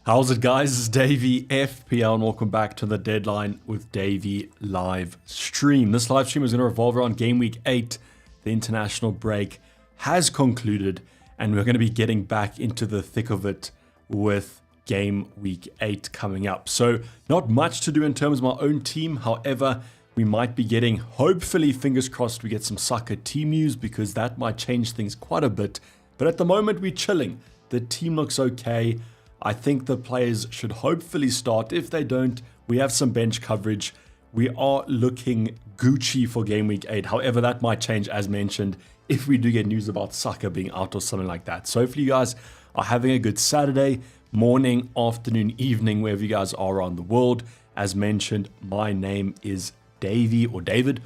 How's it, guys? It's Davey FPL and welcome back to the Deadline with Davey live stream. This live stream is going to revolve around Gameweek 8. The international break has concluded and we're going to be getting back into the thick of it with Gameweek 8 coming up. So not much to do in terms of my own team. However, we might be getting, hopefully, fingers crossed, we get some Saka team news because that might change things quite a bit. But at the moment, we're chilling. The team looks okay. I think the players should hopefully start. If they don't, we have some bench coverage. We are looking Gucci for Game Week 8. However, that might change, as mentioned, if we do get news about Saka being out or something like that. So hopefully you guys are having a good Saturday, morning, afternoon, evening, wherever you guys are around the world. As mentioned, my name is Davey or David.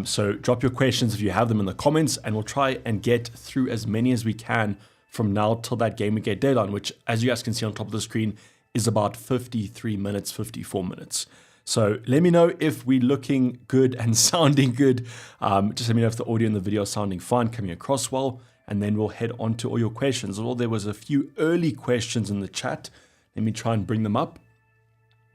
So drop your questions if you have them in the comments, and we'll try and get through as many as we can from now till that Game Week 8 deadline, which, as you guys can see on top of the screen, is about 53 minutes, 54 minutes. So let me know if we're looking good and sounding good. Just let me know if the audio and the video are sounding fine, coming across well, and then we'll head on to all your questions. Although there was a few early questions in the chat, let me try and bring them up.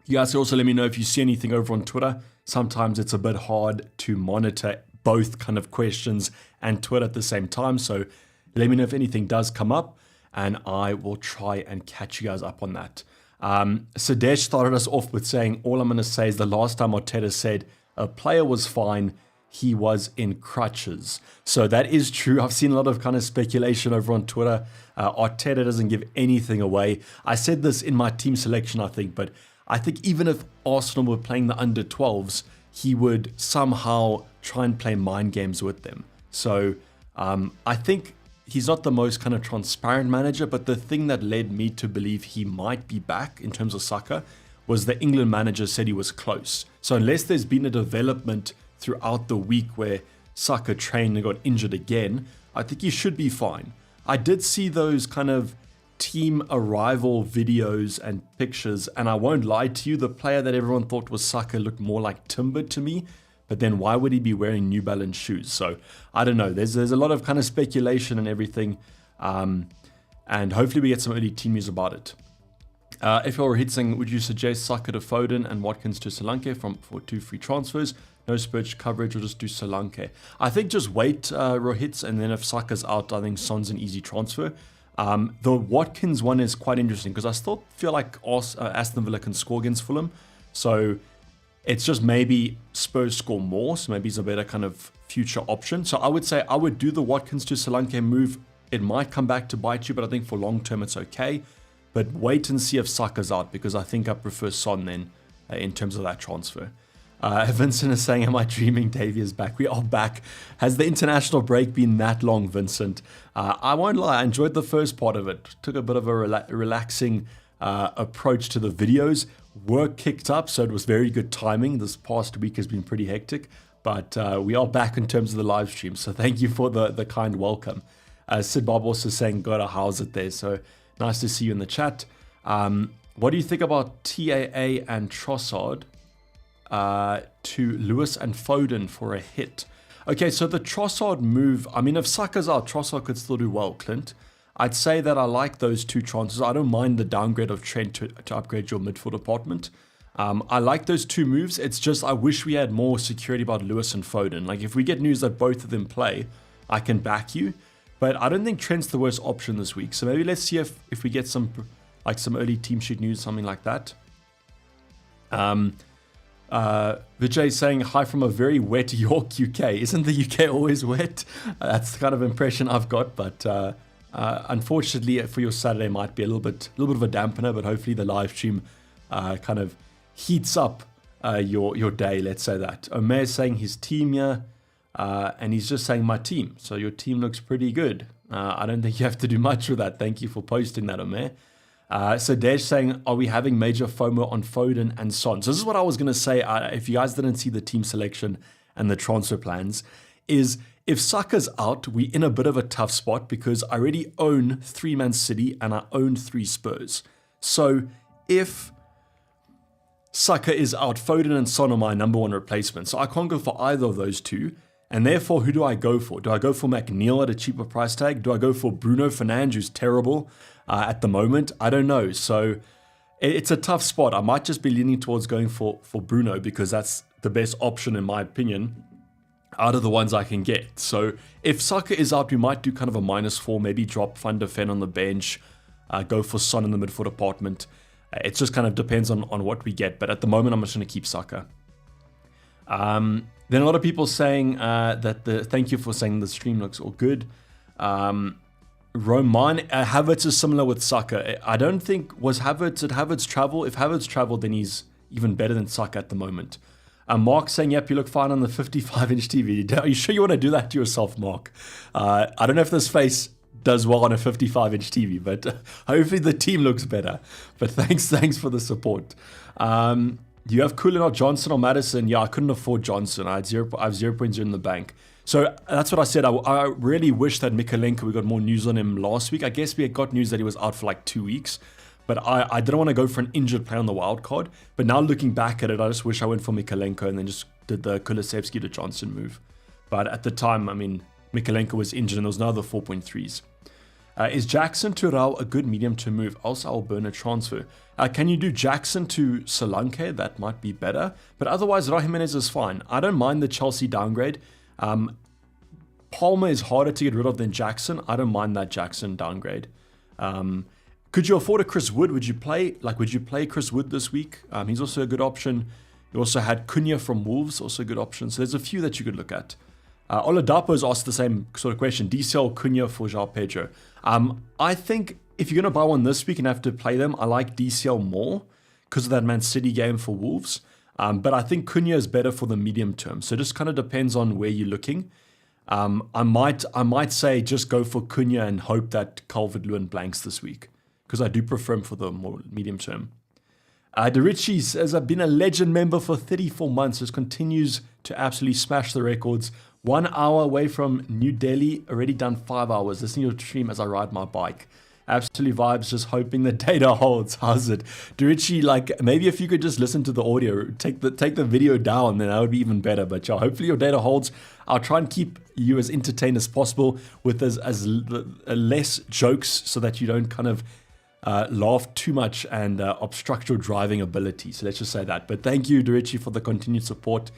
You guys can also let me know if you see anything over on Twitter. Sometimes it's a bit hard to monitor both kind of questions and Twitter at the same time. So let me know if anything does come up, and I will try and catch you guys up on that. Sadesh started us off with saying, all I'm going to say is the last time Arteta said a player was fine, he was in crutches. So that is true. I've seen a lot of kind of speculation over on Twitter. Arteta doesn't give anything away. I said this in my team selection, I think, but I think even if Arsenal were playing the under 12s, he would somehow try and play mind games with them. So I think he's not the most kind of transparent manager, but the thing that led me to believe he might be back in terms of Saka was the England manager said he was close. So unless there's been a development throughout the week where Saka trained and got injured again, I think he should be fine. I did see those kind of team arrival videos and pictures, and I won't lie to you, the player that everyone thought was Saka looked more like Timber to me. But then why would he be wearing New Balance shoes? So I don't know. There's a lot of kind of speculation and everything. And hopefully we get some early team news about it. If you're hitting, would you suggest Saka to Foden and Watkins to Solanke for 2 free transfers? No Spurs coverage, or just do Solanke? I think just wait, Rohits, and then if Saka's out, I think Son's an easy transfer. The Watkins one is quite interesting because I still feel like Aston Villa can score against Fulham. So it's just maybe Spurs score more, so maybe he's a better kind of future option. So I would say I would do the Watkins to Solanke move. It might come back to bite you, but I think for long term it's okay. But wait and see if Saka's out, because I think I prefer Son then in terms of that transfer. Vincent is saying, am I dreaming? Davey is back. We are back. Has the international break been that long, Vincent? I won't lie, I enjoyed the first part of it. Took a bit of a relaxing approach to the videos. Work kicked up, so it was very good timing. This past week has been pretty hectic, but we are back in terms of the live stream, so thank you for the kind welcome. Sid Bob also saying, got a how's it there, so nice to see you in the chat. What do you think about TAA and Trossard to Lewis and Foden for a hit? Okay, so the Trossard move, I mean, if Saka's out, Trossard could still do well, Clint. I'd say that I like those two transfers. I don't mind the downgrade of Trent to upgrade your midfield department. I like those two moves. It's just I wish we had more security about Lewis and Foden. Like, if we get news that both of them play, I can back you. But I don't think Trent's the worst option this week. So maybe let's see if we get some early team sheet news, something like that. Vijay saying, hi from a very wet York, UK. Isn't the UK always wet? That's the kind of impression I've got, but unfortunately for your Saturday might be a little bit of a dampener, but hopefully the live stream kind of heats up your day, let's say that. Omer's saying his team here, and he's just saying my team. So your team looks pretty good. I don't think you have to do much with that. Thank you for posting that, Omer. So Desh saying, are we having major FOMO on Foden and Son? So this is what I was going to say, if you guys didn't see the team selection and the transfer plans, is if Saka's out, we're in a bit of a tough spot because I already own 3 Man City and I own 3 Spurs. So if Saka is out, Foden and Son are my number 1 replacement. So I can't go for either of those two. And therefore, who do I go for? Do I go for McNeil at a cheaper price tag? Do I go for Bruno Fernandes, who's terrible at the moment? I don't know. So It's a tough spot. I might just be leaning towards going for Bruno because that's the best option in my opinion out of the ones I can get. So if Saka is out, we might do kind of a -4, maybe drop Van de Ven on the bench, go for Son in the midfield department. It just kind of depends on what we get. But at the moment, I'm just going to keep Saka. Then a lot of people saying thank you for saying the stream looks all good. Roman, Havertz is similar with Saka. I don't think, did Havertz travel? If Havertz traveled, then he's even better than Saka at the moment. Mark saying, yep, you look fine on the 55-inch TV. Are you sure you want to do that to yourself, Mark? I don't know if this face does well on a 55-inch TV, but hopefully the team looks better. But thanks for the support. You have Cullen or Johnson or Madison? Yeah, I couldn't afford Johnson. I have 0.0 in the bank. So that's what I said. I really wish that Mykolenko, we got more news on him last week. I guess we had got news that he was out for like 2 weeks. But I didn't want to go for an injured player on the wild card. But now looking back at it, I just wish I went for Mykolenko and then just did the Kulusevski to Johnson move. But at the time, I mean, Mykolenko was injured and there was no other 4.3s. Is Jackson to Rao a good medium-term move? Also, I'll burn a transfer. Can you do Jackson to Solanke? That might be better. But otherwise, Raul Jimenez is fine. I don't mind the Chelsea downgrade. Palmer is harder to get rid of than Jackson. I don't mind that Jackson downgrade. Could you afford a Chris Wood? Would you play Chris Wood this week? He's also a good option. You also had Cunha from Wolves, also a good option. So there's a few that you could look at. Oladapo has asked the same sort of question. DCL Cunha for João Pedro. I think if you're going to buy one this week and have to play them, I like DCL more because of that Man City game for Wolves. But I think Cunha is better for the medium term. So it just kind of depends on where you're looking. I might say just go for Cunha and hope that Calvert-Lewin blanks this week because I do prefer him for the more medium term. DeRicci has been a legend member for 34 months. Just continues to absolutely smash the records. 1 hour away from New Delhi, already done 5 hours. Listening to the stream as I ride my bike. Absolutely vibes, just hoping the data holds. How's it? DeRicci, like, maybe if you could just listen to the audio, take the video down, then that would be even better. But yeah, hopefully your data holds. I'll try and keep you as entertained as possible with as less jokes so that you don't kind of laugh too much and obstruct your driving ability. So let's just say that. But thank you, DeRicci, for the continued support.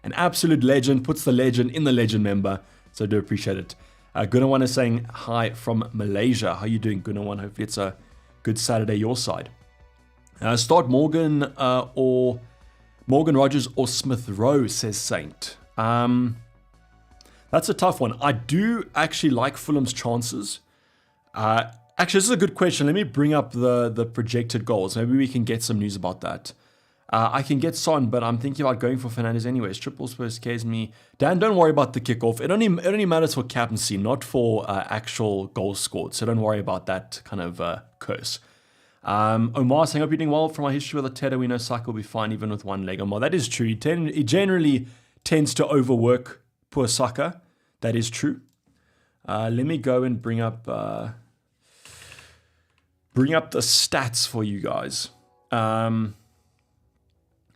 An absolute legend, puts the legend in the legend member. So I do appreciate it. Gunawan is saying hi from Malaysia. How you doing, Gunawan? Hopefully it's a good Saturday your side. Start Morgan or Morgan Rogers or Smith Rowe, says Saint. That's a tough one. I do actually like Fulham's chances. Actually, this is a good question. Let me bring up the projected goals. Maybe we can get some news about that. I can get Son, but I'm thinking about going for Fernandes anyways. Triple Spurs scares me. Dan, don't worry about the kickoff. It only matters for captaincy, not for actual goals scored. So don't worry about that kind of curse. Omar saying, hope you're doing well. From our history with Arteta, we know Saka will be fine even with one leg. Omar, that is true. He generally tends to overwork poor Saka. That is true. Let me go and bring up the stats for you guys.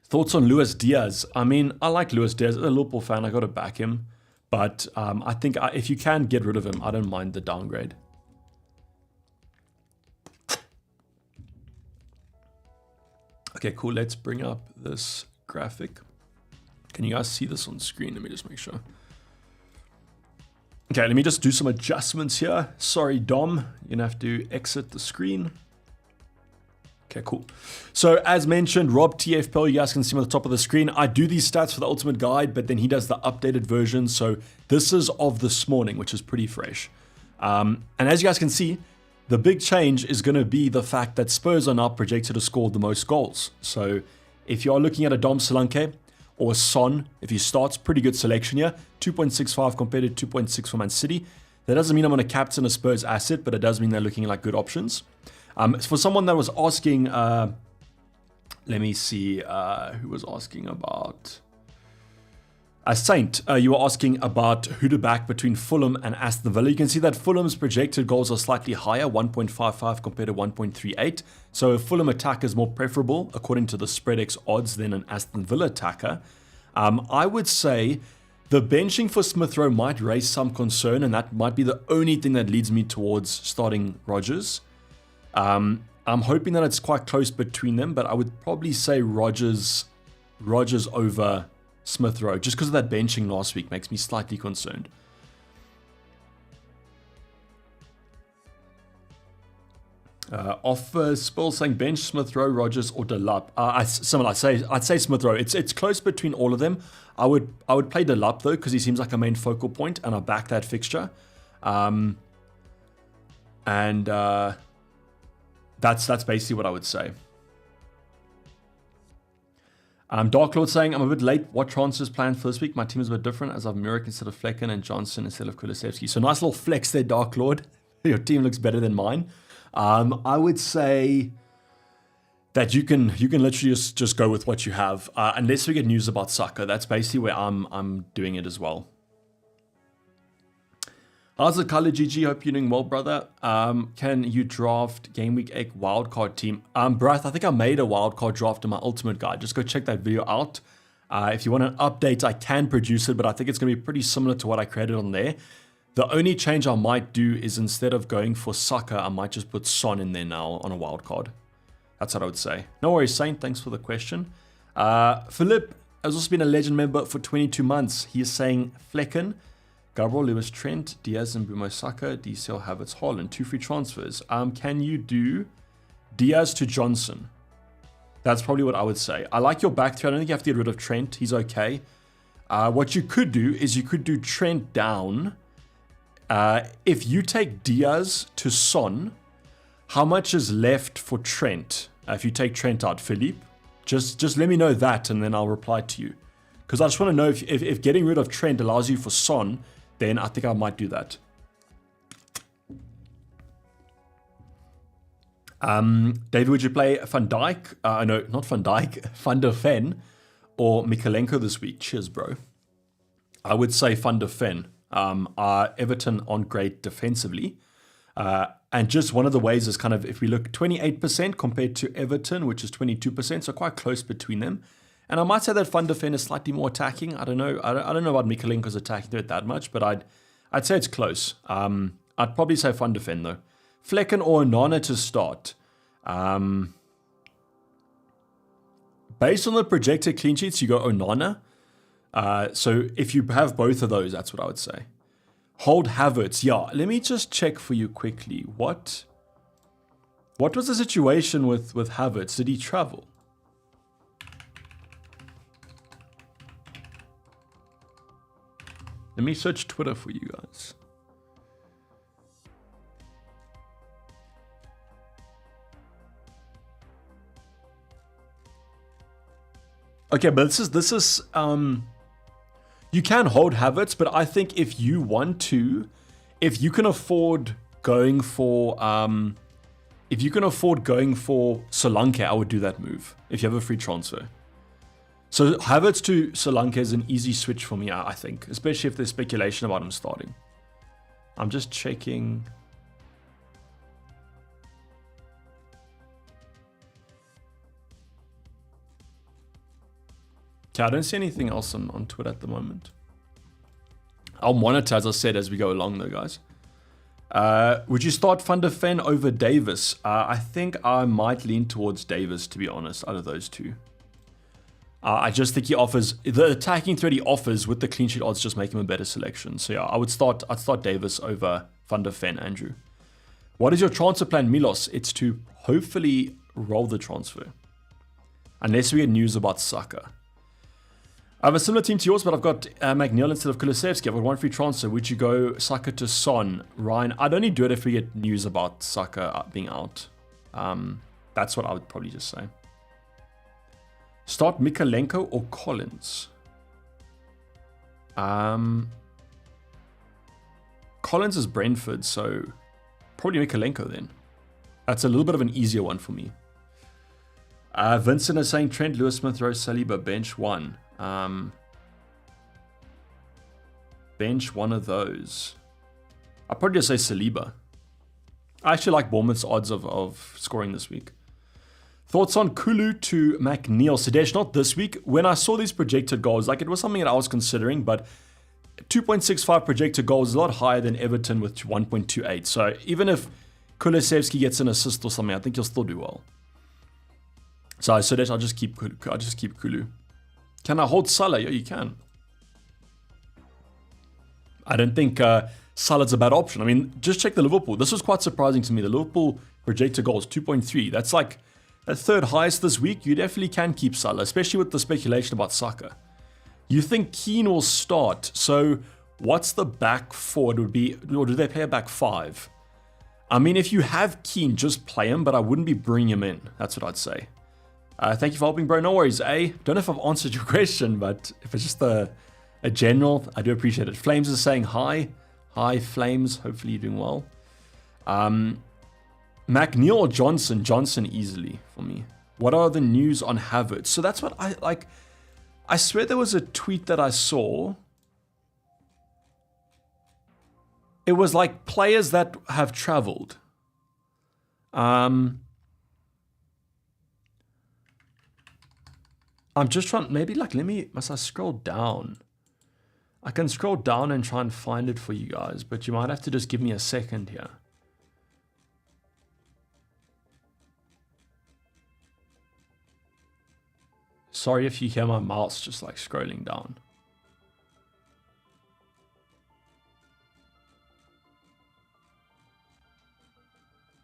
Thoughts on Luis Diaz? I mean, I like Luis Diaz. As a Liverpool fan, I got to back him. But I think if you can get rid of him, I don't mind the downgrade. Okay, cool. Let's bring up this graphic. Can you guys see this on screen? Let me just make sure. Okay, let me just do some adjustments here. Sorry, Dom. You're going to have to exit the screen. Okay, cool. So as mentioned, Rob TFPL, you guys can see him at the top of the screen. I do these stats for the Ultimate Guide, but then he does the updated version. So this is of this morning, which is pretty fresh. And as you guys can see, the big change is going to be the fact that Spurs are now projected to score the most goals. So if you are looking at a Dom Solanke or a Son, if he starts, pretty good selection here. 2.65 compared to 2.6 for Man City. That doesn't mean I'm going to captain a Spurs asset, but it does mean they're looking like good options. For someone that was asking, let me see, who was asking about... Saint, you were asking about who to back between Fulham and Aston Villa. You can see that Fulham's projected goals are slightly higher, 1.55 compared to 1.38. So a Fulham attacker is more preferable, according to the SpreadX odds, than an Aston Villa attacker. I would say the benching for Smith Rowe might raise some concern, and that might be the only thing that leads me towards starting Rodgers. I'm hoping that it's quite close between them, but I would probably say Rodgers over Smith Rowe, just because of that benching last week makes me slightly concerned. Offers Spill saying bench Smith Rowe, Rodgers, or Delap. I'd say Smith Rowe. It's close between all of them. I would play Delap though, because he seems like a main focal point, and I back that fixture. That's basically what I would say. Dark Lord saying, I'm a bit late. What transfers planned for this week? My team is a bit different, as I've Murik instead of Flecken and Johnson instead of Kulusevski. So nice little flex there, Dark Lord. Your team looks better than mine. I would say that you can literally just go with what you have, unless we get news about Saka. That's basically where I'm doing it as well. How's the color, GG? Hope you're doing well, brother. Can you draft Gameweek 8 Wildcard team? Brath, I think I made a Wildcard draft in my Ultimate Guide. Just go check that video out. If you want an update, I can produce it, but I think it's going to be pretty similar to what I created on there. The only change I might do is instead of going for Saka, I might just put Son in there now on a wildcard. That's what I would say. No worries, Saint. Thanks for the question. Philip has also been a legend member for 22 months. He is saying Flecken, Gabriel, Lewis, Trent, Diaz, and Bruno Saka, DCL, Havertz, Haaland. 2 free transfers. Can you do Diaz to Johnson? That's probably what I would say. I like your back three. I don't think you have to get rid of Trent. He's okay. What you could do is you could do Trent down. If you take Diaz to Son, how much is left for Trent? If you take Trent out, Philippe, just let me know that, and then I'll reply to you. Because I just want to know if getting rid of Trent allows you for Son, then I think I might do that. David, would you play Van Dijk? No, not Van Dijk. Van der Ven or Mikalenko this week? Cheers, bro. I would say Van der Ven. Everton aren't great defensively. And just one of the ways is kind of, if we look 28% compared to Everton, which is 22%, so quite close between them. And I might say that Van der Ven is slightly more attacking. I don't know. I don't know about Mikalenko's attacking threat that much, but I'd say it's close. I'd probably say Van der Ven though. Flecken or Onana to start. Based on the projected clean sheets, you go Onana. So if you have both of those, that's what I would say. Hold Havertz. Yeah, let me just check for you quickly. What was the situation with Havertz? Did he travel? Let me search Twitter for you guys. Okay, but this is you can hold Havertz, but I think if you want to, if you can afford going for Solanke, I would do that move if you have a free transfer. So Havertz to Solanke is an easy switch for me, I think, especially if there's speculation about him starting. I'm just checking. Okay, I don't see anything else on Twitter at the moment. I'll monitor, as I said, as we go along though, guys. Would you start Van der Ven over Davis? I think I might lean towards Davis, to be honest, out of those two. I just think he offers, the attacking threat he offers with the clean sheet odds just make him a better selection. So yeah, I'd start Davis over Van der Ven, Andrew. What is your transfer plan, Milos? It's to hopefully roll the transfer. Unless we get news about Saka. I have a similar team to yours, but I've got McNeil instead of Kulusevski. I've got one free transfer. Would you go Saka to Son? Ryan, I'd only do it if we get news about Saka being out. That's what I would probably just say. Start Mikalenko or Collins? Collins is Brentford, so probably Mikalenko then. That's a little bit of an easier one for me. Vincent is saying Trent, Lewis, Smith, Rowe, Saliba, bench one. Bench one of those. I'd probably just say Saliba. I actually like Bournemouth's odds of scoring this week. Thoughts on Kulu to McNeil? Sidesh, not this week. When I saw these projected goals, like it was something that I was considering, but 2.65 projected goals is a lot higher than Everton with 1.28. So even if Kulusevski gets an assist or something, I think he'll still do well. So I suggest I'll just keep Kulu. Can I hold Salah? Yeah, you can. I don't think Salah's a bad option. I mean, just check the Liverpool. This was quite surprising to me. The Liverpool projected goals 2.3. That's like the third highest this week. You definitely can keep Salah, especially with the speculation about Saka. You think Keane will start. So what's the back four? It would be, or do they play a back five? I mean, if you have Keane, just play him, but I wouldn't be bringing him in. That's what I'd say. Thank you for helping, bro. No worries, eh? Don't know if I've answered your question, but if it's just a general, I do appreciate it. Flames is saying hi. Hi, Flames. Hopefully you're doing well. McNeil or Johnson? Johnson easily for me. What are the news on Havertz? So that's what I like. I swear there was a tweet that I saw. It was like players that have traveled. I'm just trying, maybe like, must I scroll down? I can scroll down and try and find it for you guys, but you might have to just give me a second here. Sorry if you hear my mouse just like scrolling down.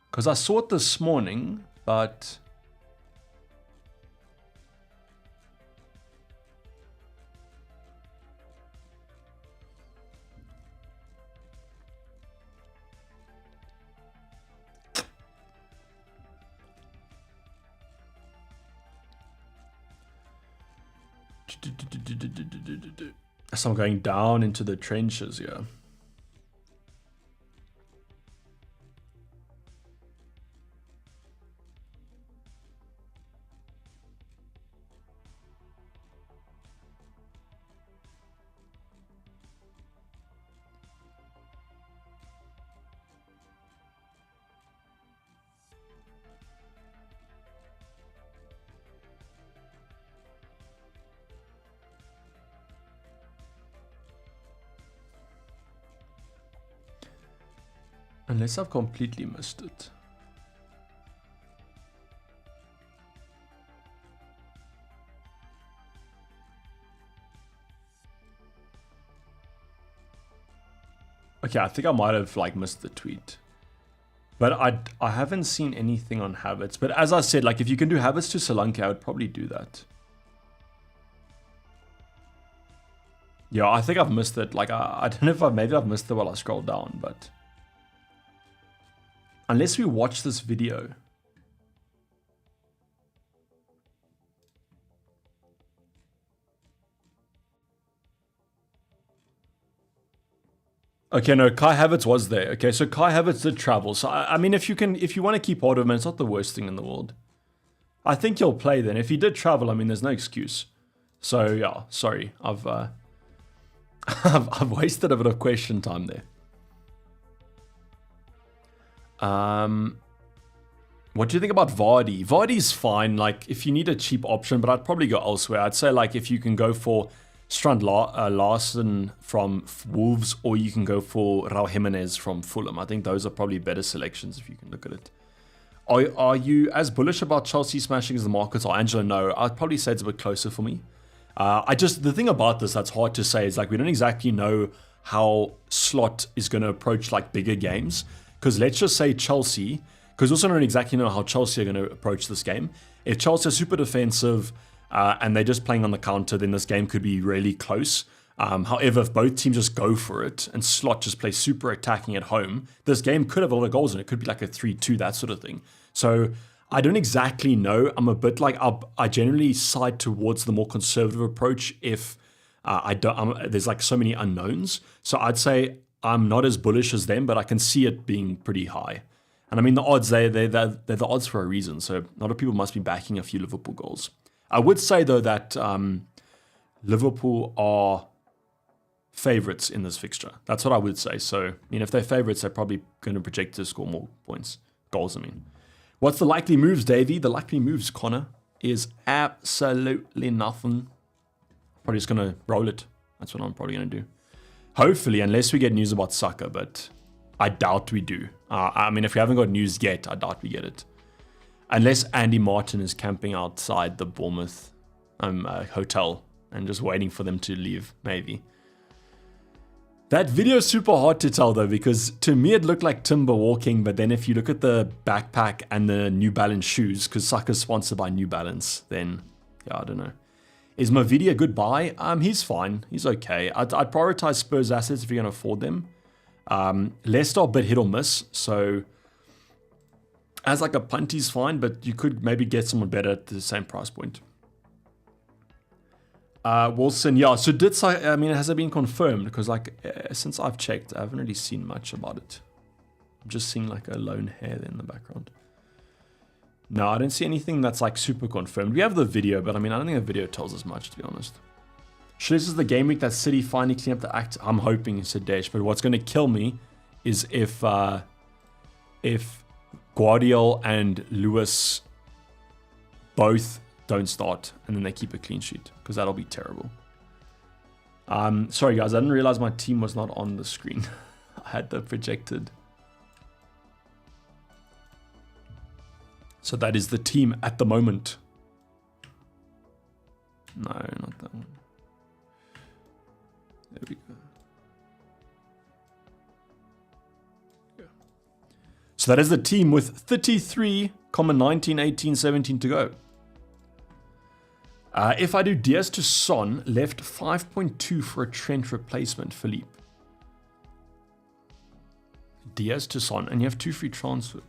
Because I saw it this morning, but... So I'm going down into the trenches here. Unless I've completely missed it. Okay, I think I might have like missed the tweet. But I haven't seen anything on Havertz. But as I said, like if you can do Havertz to Solanke, I would probably do that. Yeah, I think I've missed it. Like I don't know if maybe I've missed it while I scrolled down, but... Unless we watch this video. Okay, no, Kai Havertz was there. Okay, so Kai Havertz did travel. So I mean, if you want to keep hold of him, it's not the worst thing in the world. I think he'll play then. If he did travel, I mean, there's no excuse. So yeah, sorry, I've I've wasted a bit of question time there. What do you think about Vardy? Vardy's fine, like, if you need a cheap option, but I'd probably go elsewhere. I'd say, like, if you can go for Strand Larsen from Wolves, or you can go for Raul Jimenez from Fulham. I think those are probably better selections if you can look at it. Are you as bullish about Chelsea smashing as the markets are? Angela, no. I'd probably say it's a bit closer for me. The thing about this that's hard to say is, like, we don't exactly know how Slot is going to approach, like, bigger games. Because let's just say Chelsea, because we also don't exactly know how Chelsea are going to approach this game. If Chelsea are super defensive and they're just playing on the counter, then this game could be really close. However, if both teams just go for it and Slot just plays super attacking at home, this game could have a lot of goals in it. It could be like a 3-2, that sort of thing. So I don't exactly know. I'm a bit like, I generally side towards the more conservative approach if there's like so many unknowns. So I'd say I'm not as bullish as them, but I can see it being pretty high. And I mean, the odds, they're the odds for a reason. So a lot of people must be backing a few Liverpool goals. I would say, though, that Liverpool are favourites in this fixture. That's what I would say. So, I mean, if they're favourites, they're probably going to project to score more goals, I mean. What's the likely moves, Davey? The likely moves, Connor, is absolutely nothing. Probably just going to roll it. That's what I'm probably going to do. Hopefully, unless we get news about Saka, but I doubt we do. I mean, if we haven't got news yet, I doubt we get it. Unless Andy Martin is camping outside the Bournemouth hotel and just waiting for them to leave, maybe. That video is super hard to tell though, because to me it looked like Timber walking, but then if you look at the backpack and the New Balance shoes, because Saka's sponsored by New Balance, then yeah, I don't know. Is Mavidi a good buy? He's fine. He's okay. I'd prioritize Spurs assets if you're going to afford them. Leicester a bit hit or miss, so as like a punt, he's fine, but you could maybe get someone better at the same price point. Wilson, yeah. So has it been confirmed? Because like since I've checked, I haven't really seen much about it. I'm just seeing like a lone hair there in the background. No, I don't see anything that's like super confirmed. We have the video, but I mean, I don't think the video tells us much, to be honest. So this is the game week that City finally clean up the act. I'm hoping, said Dash, but what's going to kill me is if Guardiola and Lewis both don't start and then they keep a clean sheet, because that'll be terrible. Sorry guys, I didn't realize my team was not on the screen. I had the projected. So that is the team at the moment. No, not that one. There we go. Yeah. So that is the team with 33, 19, 18, 17 to go. If I do Diaz to Son, left 5.2 for a Trent replacement, Philippe. Diaz to Son, and you have 2 free transfers.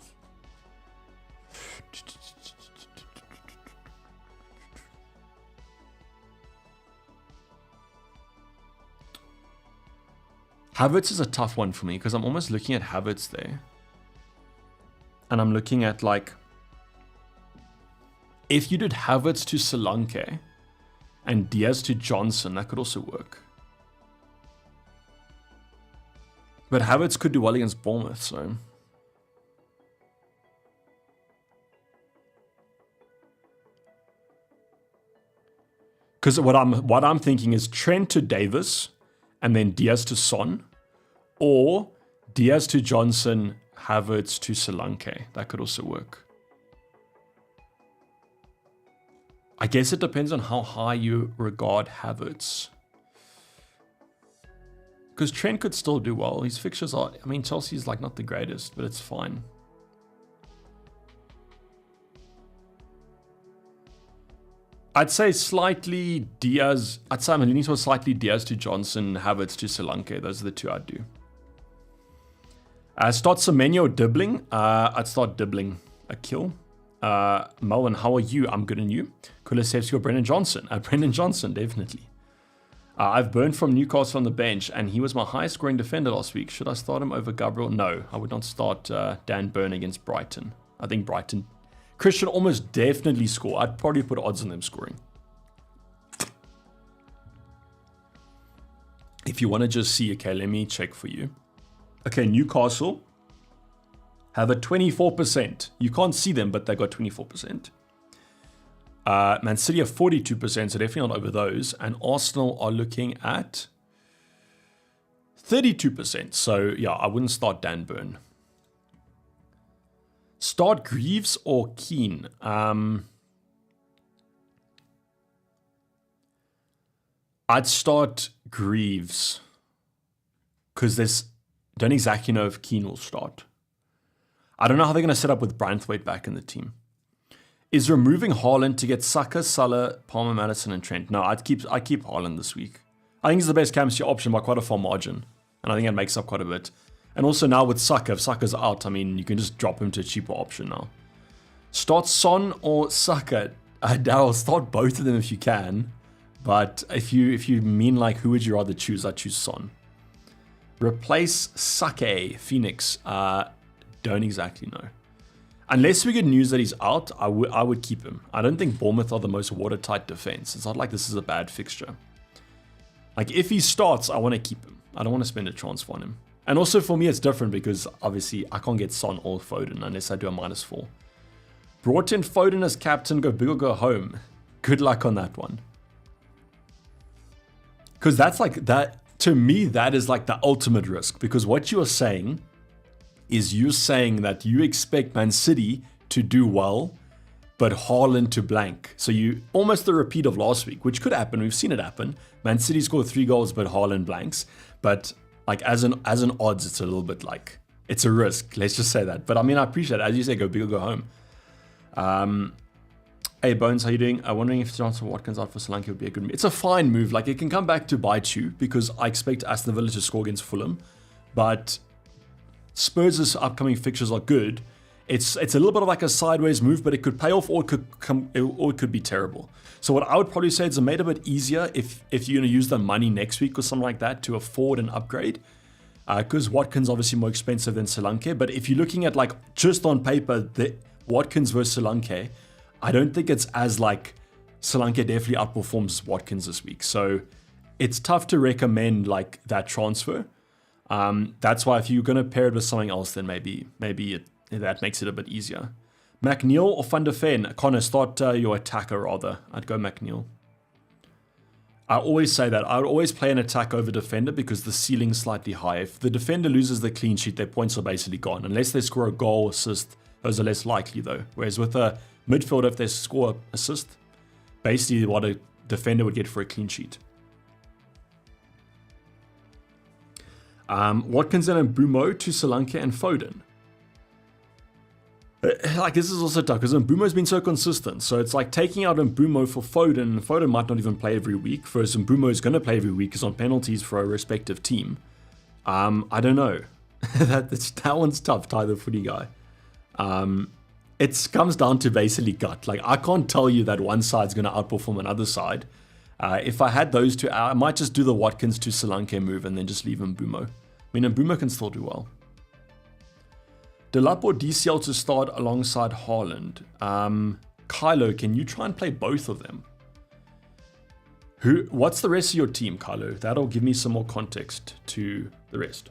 Havertz is a tough one for me because I'm almost looking at Havertz there. And I'm looking at like, if you did Havertz to Solanke and Diaz to Johnson, that could also work. But Havertz could do well against Bournemouth, so. Because what I'm thinking is Trent to Davis and then Diaz to Son, or Diaz to Johnson, Havertz to Solanke. That could also work. I guess it depends on how high you regard Havertz. Because Trent could still do well. His fixtures are, I mean, Chelsea's like not the greatest, but it's fine. I'd say slightly Diaz. I'd say I'm leaning towards slightly Diaz to Johnson, Havertz to Solanke. Those are the 2 I'd do. Start Semenyo or Dibbling. I'd start Dibbling. A kill. Melvin, how are you? I'm good, and you? Kulusevski or Brendan Johnson? Brendan Johnson, definitely. I've burned from Newcastle on the bench, and he was my highest scoring defender last week. Should I start him over Gabriel? No, I would not start Dan Burn against Brighton. I think Brighton... Christian almost definitely score. I'd probably put odds on them scoring. If you want to just see, okay, let me check for you. Okay, Newcastle have a 24%. You can't see them, but they got 24%. Man City have 42%, so definitely not over those. And Arsenal are looking at 32%. So yeah, I wouldn't start Dan Burn. Start Greaves or Keane? I'd start Greaves because don't exactly know if Keane will start. I don't know how they're going to set up with Branthwaite back in the team. Is removing Haaland to get Saka, Salah, Palmer, Madison, and Trent? No, I'd keep Haaland this week. I think he's the best captaincy option by quite a far margin, and I think it makes up quite a bit. And also now with Saka, if Saka's out, I mean, you can just drop him to a cheaper option now. Start Son or Saka? I'll start both of them if you can. But if you mean like who would you rather choose, I'd choose Son. Replace Sake, Phoenix. Don't exactly know. Unless we get news that he's out, I would keep him. I don't think Bournemouth are the most watertight defense. It's not like this is a bad fixture. Like if he starts, I want to keep him. I don't want to spend a transfer on him. And also for me, it's different because obviously I can't get Son or Foden unless I do a -4. Brought in Foden as captain, go big or go home. Good luck on that one. Because that's like that, to me, that is like the ultimate risk. Because what you are saying is you saying that you expect Man City to do well, but Haaland to blank. So you almost a repeat of last week, which could happen. We've seen it happen. Man City scored 3 goals, but Haaland blanks. But like as an odds, it's a little bit like it's a risk. Let's just say that. But I mean, I appreciate it. As you say, go big or go home. Hey Bones, how you doing? I'm wondering if Johnson Watkins out for Sri Lanka would be a good move. It's a fine move. Like it can come back to bite you because I expect Aston Villa to score against Fulham, but Spurs' upcoming fixtures are good. It's a little bit of like a sideways move, but it could pay off or it could be terrible. So what I would probably say is it made it a bit easier if you're going to use the money next week or something like that to afford an upgrade. Because Watkins obviously more expensive than Sri Lanka. But if you're looking at like just on paper, the Watkins versus Sri Lanka, I don't think it's as like Sri Lanka definitely outperforms Watkins this week. So it's tough to recommend like that transfer. That's why if you're going to pair it with something else, then maybe that makes it a bit easier. McNeil or Van der Ven? Connor, start your attacker rather. I'd go McNeil. I always say that. I would always play an attack over defender because the ceiling's slightly high. If the defender loses the clean sheet, their points are basically gone. Unless they score a goal, assist, those are less likely though. Whereas with a midfielder, if they score assist, basically what a defender would get for a clean sheet. Watkins and Mbumo to Sri Lanka and Foden. Like this is also tough because Mbumo's been so consistent. So it's like taking out Mbumo for Foden. Foden might not even play every week. Whereas Mbumo is going to play every week because on penalties for a respective team. I don't know. that one's tough, Ty the footy guy. It comes down to basically gut. Like I can't tell you that one side's going to outperform another side. If I had those two, I might just do the Watkins to Sri Lanka move and then just leave Mbumo. I mean, Mbumo can still do well. Delap or DCL to start alongside Haaland. Kylo, can you try and play both of them? What's the rest of your team, Kylo? That'll give me some more context to the rest.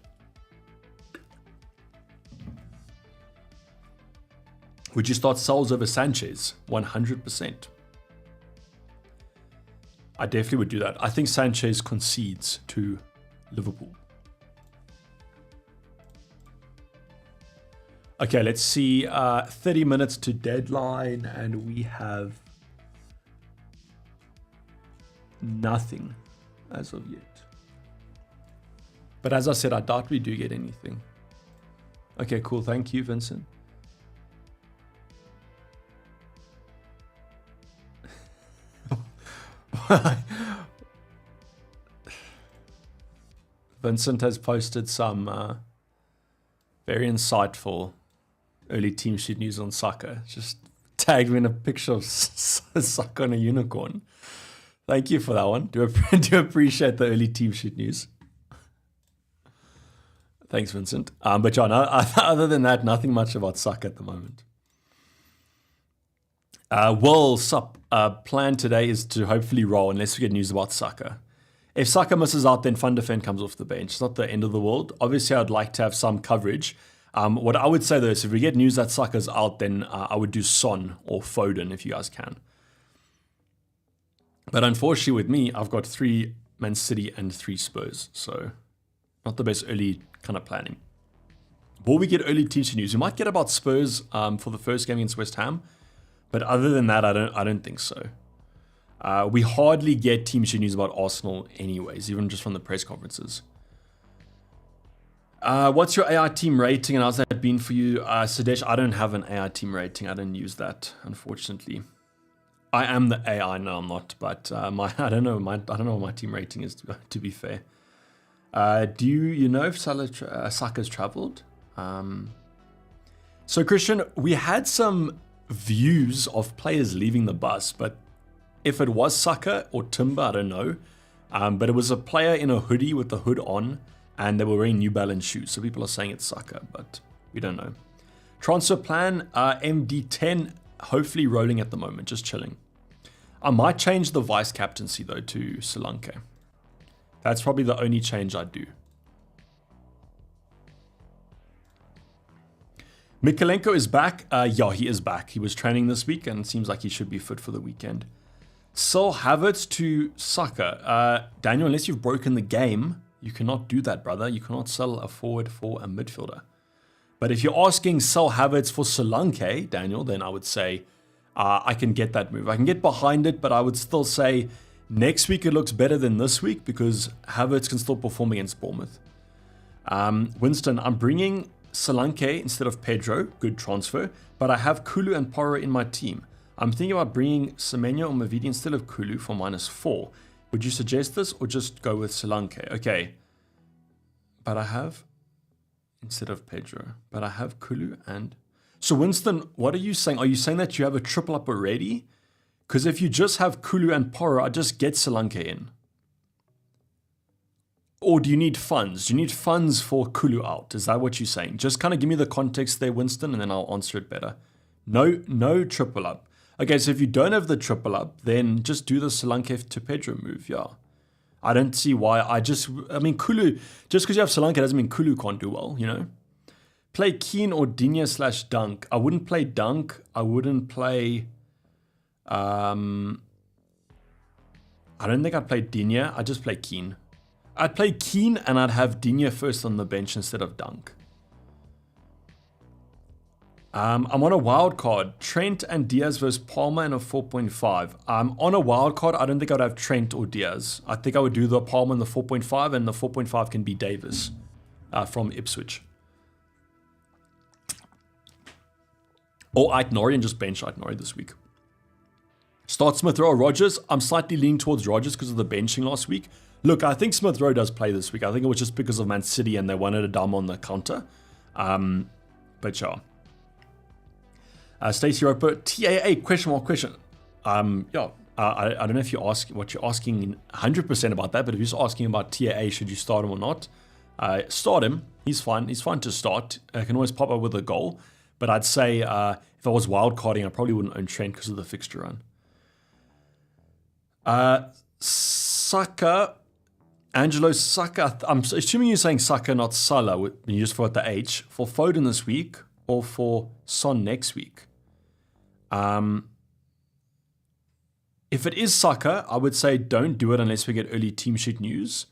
Would you start Saul over Sanchez? 100%. I definitely would do that. I think Sanchez concedes to Liverpool. Okay, let's see. 30 minutes to deadline, and we have nothing as of yet. But as I said, I doubt we do get anything. Okay, cool. Thank you, Vincent. Vincent has posted some very insightful early team sheet news on Saka. Just tagged me in a picture of Saka on a unicorn. Thank you for that one. Do appreciate the early team sheet news. Thanks, Vincent. But John, other than that, nothing much about Saka at the moment. Plan today is to hopefully roll unless we get news about Saka. If Saka misses out, then Van der Ven comes off the bench. It's not the end of the world. Obviously, I'd like to have some coverage. What I would say though is if we get news that Saka's out, then I would do Son or Foden if you guys can. But unfortunately with me, I've got 3 Man City and 3 Spurs. So not the best early kind of planning. Will we get early team sheet news? We might get about Spurs for the first game against West Ham. But other than that, I don't think so. We hardly get team sheet news about Arsenal anyways, even just from the press conferences. What's your AI team rating and how's that been for you? Sadesh, I don't have an AI team rating. I don't use that, unfortunately. I am the AI, no I'm not, but I don't know what my team rating is, to be fair. Do you know if Saka's traveled? So Christian, we had some views of players leaving the bus, but if it was Saka or Timber, I don't know. But it was a player in a hoodie with the hood on, and they were wearing New Balance shoes. So people are saying it's Saka, but we don't know. Transfer plan, MD10, hopefully rolling at the moment, just chilling. I might change the vice captaincy though to Sri Lanka. That's probably the only change I'd do. Mikalenko is back. Yeah, he is back. He was training this week and it seems like he should be fit for the weekend. Sell Havertz to Saka. Daniel, unless you've broken the game, you cannot do that, brother. You cannot sell a forward for a midfielder. But if you're asking sell Havertz for Solanke, Daniel, then I would say I can get that move. I can get behind it, but I would still say next week it looks better than this week because Havertz can still perform against Bournemouth. Winston, I'm bringing Solanke instead of Pedro. Good transfer. But I have Kulu and Porro in my team. I'm thinking about bringing Semenyo or Mavidi instead of Kulu for -4. Would you suggest this or just go with Solanke? Okay. But I have, instead of Pedro, but I have Kulu and... So Winston, what are you saying? Are you saying that you have a triple up already? Because if you just have Kulu and Porro, I just get Solanke in. Or do you need funds? Do you need funds for Kulu out? Is that what you're saying? Just kind of give me the context there, Winston, and then I'll answer it better. No triple up. Okay, so if you don't have the triple up, then just do the Solanke to Pedro move, yeah. I don't see why. I mean, Kulu, just because you have Solanke doesn't mean Kulu can't do well, you know? Play Keane or Digne / Dunk. I wouldn't play Dunk. I wouldn't play... I don't think I'd play Digne. I'd just play Keane. I'd play Keane and I'd have Digne first on the bench instead of Dunk. I'm on a wild card. Trent and Diaz versus Palmer in a 4.5. On a wild card, I don't think I'd have Trent or Diaz. I think I would do the Palmer in the 4.5 and the 4.5 can be Davis from Ipswich. Or Aitnori and just bench Aitnori this week. Start Smith Rowe or Rodgers. I'm slightly leaning towards Rodgers because of the benching last week. Look, I think Smith Rowe does play this week. I think it was just because of Man City and they wanted a dumb on the counter. But yeah. Stacey Roper, TAA, question. I don't know if you're asking what you're asking 100% about that, but if you're just asking about TAA, should you start him or not? Start him. He's fine. He's fine to start. I can always pop up with a goal. But I'd say if I was wildcarding, I probably wouldn't own Trent because of the fixture run. Saka, Angelo Saka. I'm assuming you're saying Saka, not Salah, when you just forgot the H. For Foden this week or for Son next week? If it is Saka, I would say don't do it unless we get early team sheet news.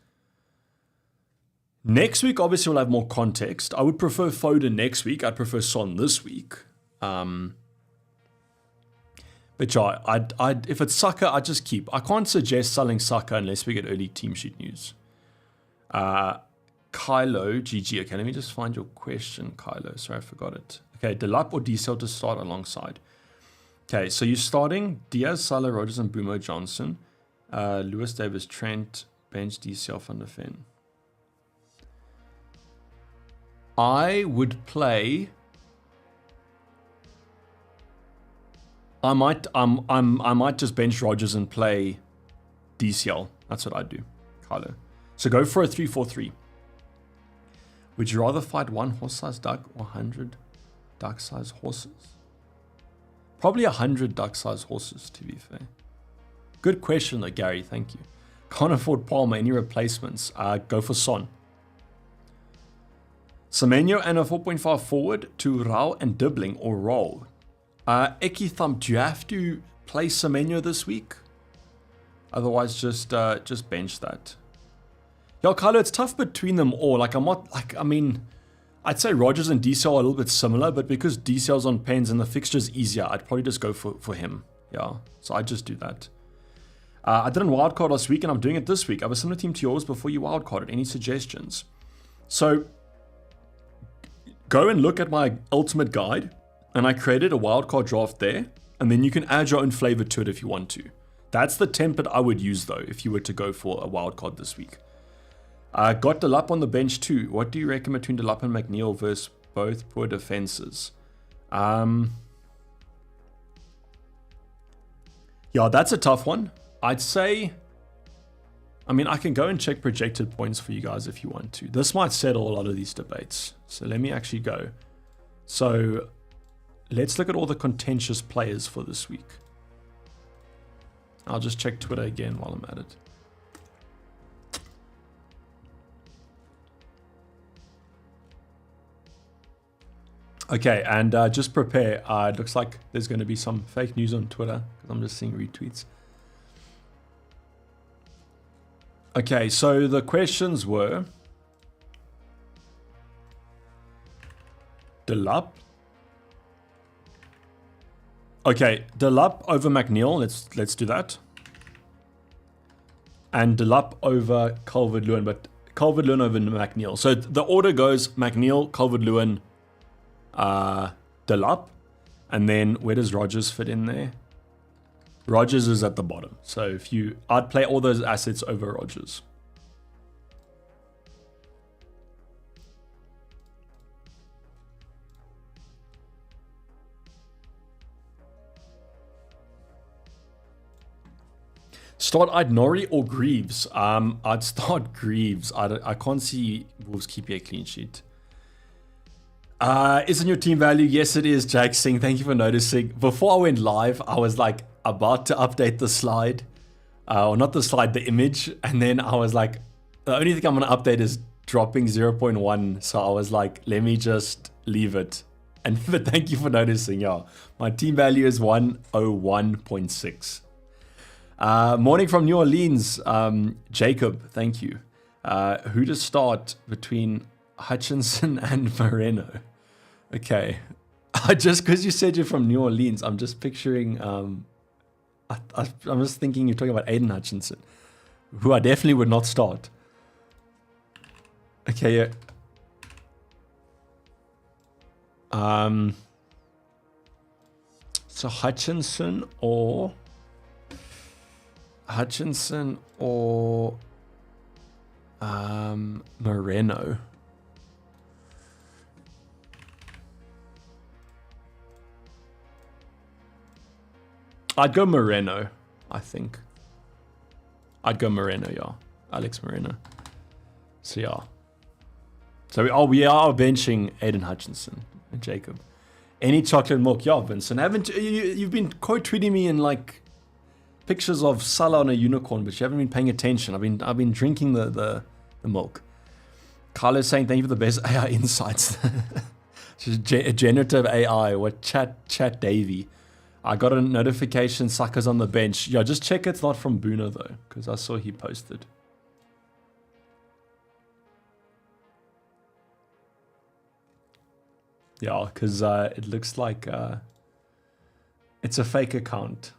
Next week, obviously, we'll have more context. I would prefer Foden next week. I'd prefer Son this week. But yeah, if it's Saka, I'd just keep. I can't suggest selling Saka unless we get early team sheet news. Kylo, GG. Okay, let me just find your question, Kylo. Sorry, I forgot it. Okay, Delap or DCL to start alongside. Okay, so you're starting Diaz, Salah, Rodgers, and Bumo Johnson. Lewis Davis, Trent, bench, DCL, Van der Ven. I would play. I might just bench Rodgers and play DCL. That's what I'd do, Kylo. So go for a 3-4-3. Would you rather fight one horse-sized duck or 100 duck-sized horses? Probably 100 duck-sized horses, to be fair. Good question, though, Gary. Thank you. Can't afford Palmer. Any replacements? Go for Son. Semenyo and a 4.5 forward to Rao and Dibbling or Roll. Eki Thumb, do you have to play Semenyo this week? Otherwise, just bench that. Yo, Kylo, it's tough between them all. Like, I'd say Rodgers and DCL are a little bit similar, but because DCL's on pens and the fixture's easier, I'd probably just go for him. Yeah, so I'd just do that. I did a wildcard last week, and I'm doing it this week. I have a similar team to yours before you wildcarded. Any suggestions? So, go and look at my ultimate guide, and I created a wildcard draft there, and then you can add your own flavor to it if you want to. That's the template I would use, though, if you were to go for a wildcard this week. Got Delap on the bench too. What do you reckon between Delap and McNeil versus both poor defenses? Yeah, that's a tough one. I'd say, I can go and check projected points for you guys if you want to. This might settle a lot of these debates. So let me actually go. So let's look at all the contentious players for this week. I'll just check Twitter again while I'm at it. Okay, and just prepare. It looks like there's going to be some fake news on Twitter because I'm just seeing retweets. Okay, so the questions were Delup. Okay, Delup over McNeil. Let's do that. And Delup over Calvert-Lewin, but Calvert-Lewin over McNeil. So the order goes McNeil, Calvert-Lewin, Delup, and then where does Rodgers fit in there? Rodgers is at the bottom. So I'd play all those assets over Rodgers. Start Aït-Nouri or Greaves? I'd start Greaves. I can't see Wolves keeping a clean sheet. Isn't your team value? Yes, it is, Jack Singh. Thank you for noticing. Before I went live, I was like about to update the slide. Or not the slide, the image. And then I was like, the only thing I'm going to update is dropping 0.1. So I was like, let me just leave it. But thank you for noticing. Yeah, my team value is 101.6. Morning from New Orleans, Jacob, thank you. Who to start between Hutchinson and Moreno? Okay, just because you said you're from New Orleans, I'm just picturing, I'm just thinking you're talking about Aiden Hutchinson, who I definitely would not start. Okay, yeah. So Hutchinson or Moreno. I'd go Moreno, I think. I'd go Moreno, yeah. Alex Moreno. So yeah. So we are benching Aiden Hutchinson and Jacob. Any chocolate milk? Yeah, Vincent. You've been quote tweeting me in like pictures of Salah on a unicorn, but you haven't been paying attention. I've been drinking the milk. Carlos saying thank you for the best AI insights. Generative AI. What chat Davey. I got a notification Saka's on the bench. Yeah, just check it's not from Bruno though, because I saw he posted. Yeah, because it looks like it's a fake account.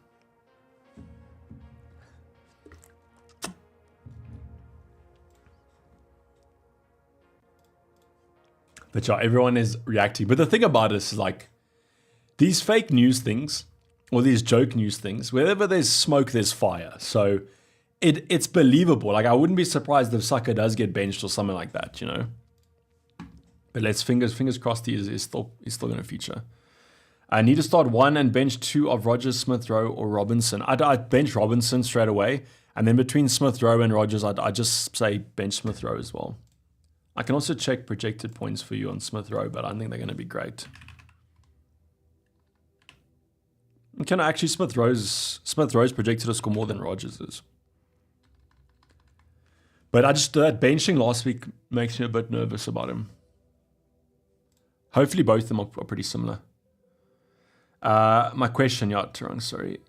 But yeah, everyone is reacting. But the thing about this is like, these fake news things, or these joke news things, wherever there's smoke, there's fire. So it's believable. Like, I wouldn't be surprised if Saka does get benched or something like that, you know? But let's fingers crossed he is still going to feature. I need to start 1 and bench 2 of Rodgers, Smith Rowe, or Robinson. I'd bench Robinson straight away. And then between Smith Rowe and Rodgers, I'd just say bench Smith Rowe as well. I can also check projected points for you on Smith Rowe, but I think they're going to be great. Can actually Smith Rowe's projected to score more than Rodgers is. But that benching last week makes me a bit nervous about him. Hopefully both of them are pretty similar. My question, yeah, Tarang, sorry.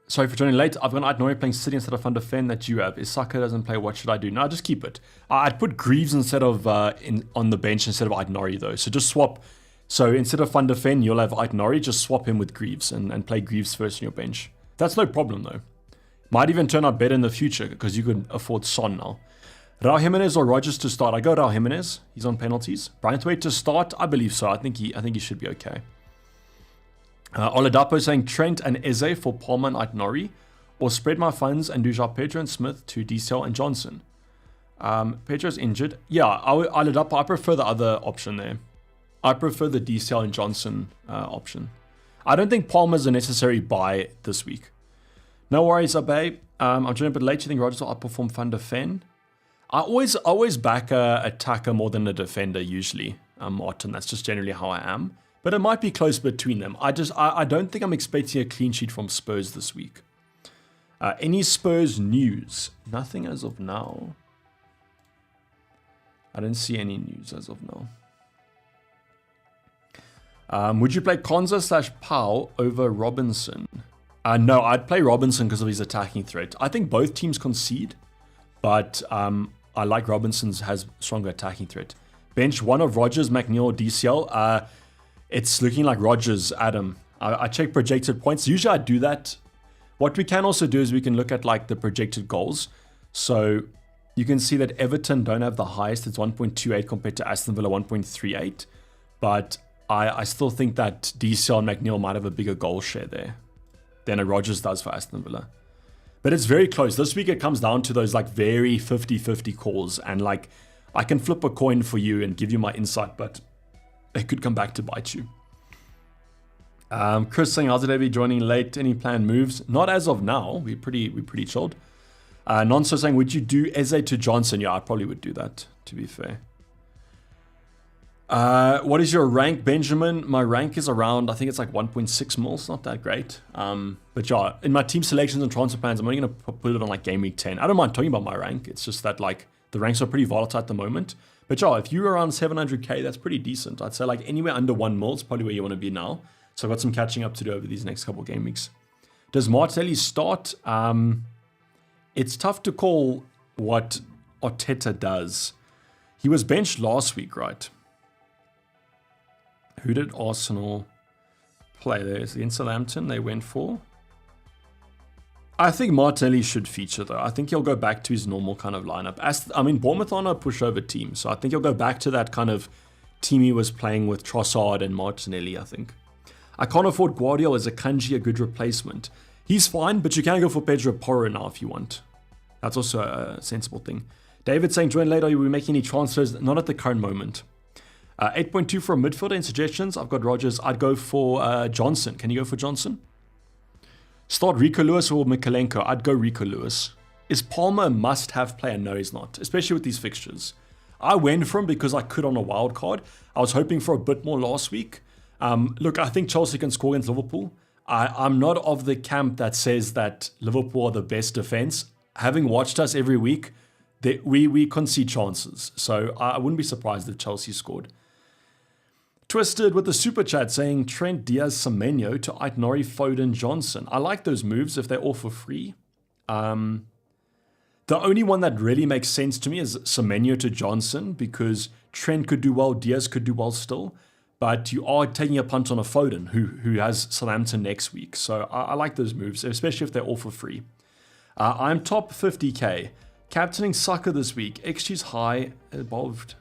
Sorry for joining late. I've got Aït-Nouri playing City instead of Van der Ven that you have. If Saka doesn't play, what should I do? No, just keep it. I'd put Greaves instead of on the bench instead of Aït-Nouri though. So just swap. So instead of Van der Ven, you'll have Aït-Nouri. Just swap him with Greaves and play Greaves first on your bench. That's no problem though. Might even turn out better in the future because you can afford Son now. Raul Jimenez or Rodgers to start? I go Raul Jimenez. He's on penalties. Braithwaite to start? I believe so. I think he should be okay. Oladapo saying Trent and Eze for Palmer and Aït-Nouri, or spread my funds and do João Pedro and Smith to DCL and Johnson. Pedro's injured. Yeah, Oladapo, I prefer the other option there. I prefer the DCL and Johnson option. I don't think Palmer's a necessary buy this week. No worries, Abe. I'm joining a bit late. Do you think Rodgers will outperform Van der Ven? I always back a attacker more than a defender usually, Martin. That's just generally how I am. But it might be close between them. I don't think I'm expecting a clean sheet from Spurs this week. Any Spurs news? Nothing as of now. I don't see any news as of now. Would you play Konza / Pau over Robinson? No, I'd play Robinson because of his attacking threat. I think both teams concede, but I like Robinson's has stronger attacking threat. bench one of Rodgers, McNeil, DCL. It's looking like Rodgers, Adam. I check projected points. Usually I do that. What we can also do is we can look at like the projected goals. So you can see that Everton don't have the highest. It's 1.28 compared to Aston Villa 1.38. But I still think that DCL and McNeil might have a bigger goal share there than a Rodgers does for Aston Villa. But it's very close. This week it comes down to those like very 50-50 calls. And like I can flip a coin for you and give you my insight, but it could come back to bite you. Chris saying, how's it ever joining late? Any planned moves? Not as of now. We're pretty chilled. Nonso saying, would you do Eze to Johnson? Yeah, I probably would do that, to be fair. What is your rank, Benjamin? My rank is around, I think it's like 1.6 mil. It's not that great. But yeah, in my team selections and transfer plans, I'm only going to put it on like game week 10. I don't mind talking about my rank. It's just that like the ranks are pretty volatile at the moment. But yeah, if you're around 700k, that's pretty decent. I'd say like anywhere under 1 mil is probably where you want to be now. So I've got some catching up to do over these next couple of game weeks. Does Martinelli start? It's tough to call what Arteta does. He was benched last week, right? Who did Arsenal play? There's against Southampton they went for. I think Martinelli should feature though. I think he'll go back to his normal kind of lineup. Bournemouth are a pushover team, so I think he'll go back to that kind of team he was playing with Trossard and Martinelli, I think. I can't afford Guardiola as a Kanji, a good replacement. He's fine, but you can go for Pedro Porro now if you want. That's also a sensible thing. David saying, join later, are you making any transfers? Not at the current moment. 8.2 for a midfielder in suggestions. I've got Rodgers. I'd go for Johnson. Can you go for Johnson? Start Rico Lewis or Mikalenko. I'd go Rico Lewis. Is Palmer a must-have player? No, he's not, especially with these fixtures. I went for him because I could on a wild card. I was hoping for a bit more last week. Look, I think Chelsea can score against Liverpool. I'm not of the camp that says that Liverpool are the best defense. Having watched us every week, we concede chances. So I wouldn't be surprised if Chelsea scored. Twisted with the super chat saying Trent, Diaz, Semenyo to Aitnori, Foden, Johnson. I like those moves if they're all for free. The only one that really makes sense to me is Semenyo to Johnson because Trent could do well, Diaz could do well still. But you are taking a punt on a Foden who has Southampton next week. So I like those moves, especially if they're all for free. I'm top 50k. Captaining Saka this week. XG's high, evolved.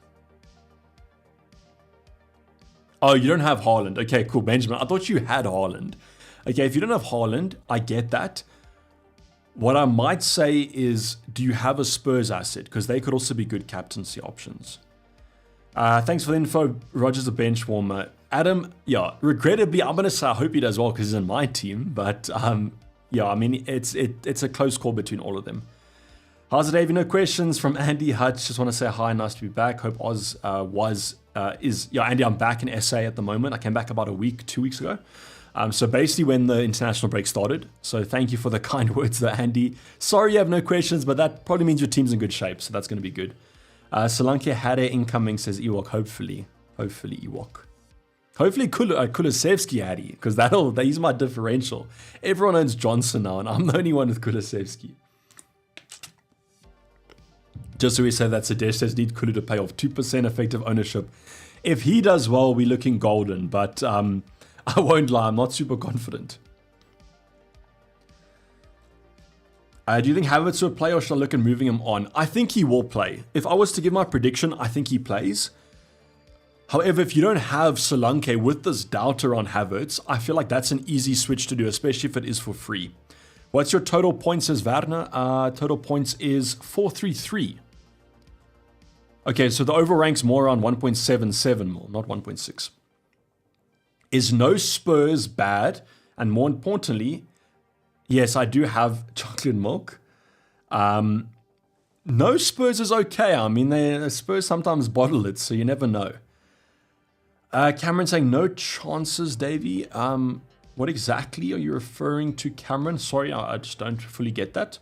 Oh, you don't have Haaland. Okay, cool, Benjamin. I thought you had Haaland. Okay, if you don't have Haaland, I get that. What I might say is, do you have a Spurs asset? Because they could also be good captaincy options. Thanks for the info. Roger's a bench warmer. Adam, yeah, regrettably, I'm going to say I hope he does well because he's in my team. But yeah, I mean, it's a close call between all of them. How's it, Dave? No questions from Andy Hutch. Just want to say hi. Nice to be back. Hope Oz yeah, Andy, I'm back in SA at the moment. I came back about 2 weeks ago. So basically when the international break started. So thank you for the kind words there, Andy. Sorry you have no questions, but that probably means your team's in good shape. So that's going to be good. Solanke had it incoming, says Ewok. Hopefully Ewok. Hopefully Kulusevski had it, because he's my differential. Everyone owns Johnson now, and I'm the only one with Kulusevski. Just so we say that Sadesh says need Kulu to pay off 2% effective ownership. If he does well, we're looking golden, but I won't lie, I'm not super confident. Do you think Havertz will play or shall I look at moving him on? I think he will play. If I was to give my prediction, I think he plays. However, if you don't have Solanke with this doubter on Havertz, I feel like that's an easy switch to do, especially if it is for free. What's your total points, says Werner? Total points is 433. Okay, so the over rank's more around 1.77 more, not 1.6. Is no Spurs bad? And more importantly, yes, I do have chocolate milk. No Spurs is okay. I mean, the Spurs sometimes bottle it, so you never know. Cameron saying no chances, Davey. What exactly are you referring to, Cameron? Sorry, I just don't fully get that.